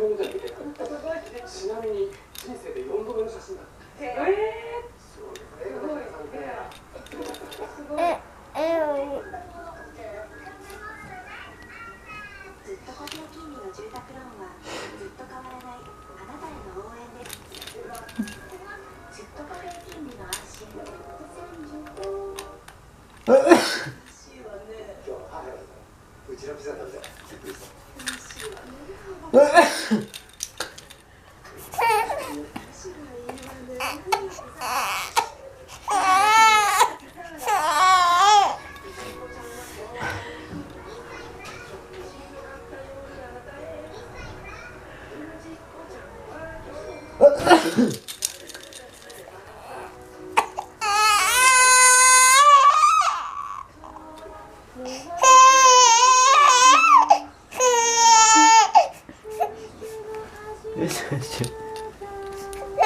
ちなみに人生で4度目の写真だ。すごい。ずっと固定金利の住宅ローンはずっと変わらないあなたへの応援です。ずっと固定金利の安心。美味しいわね。今日母がうちのピザ食べてびっくりした。美味しいわね。よしよし。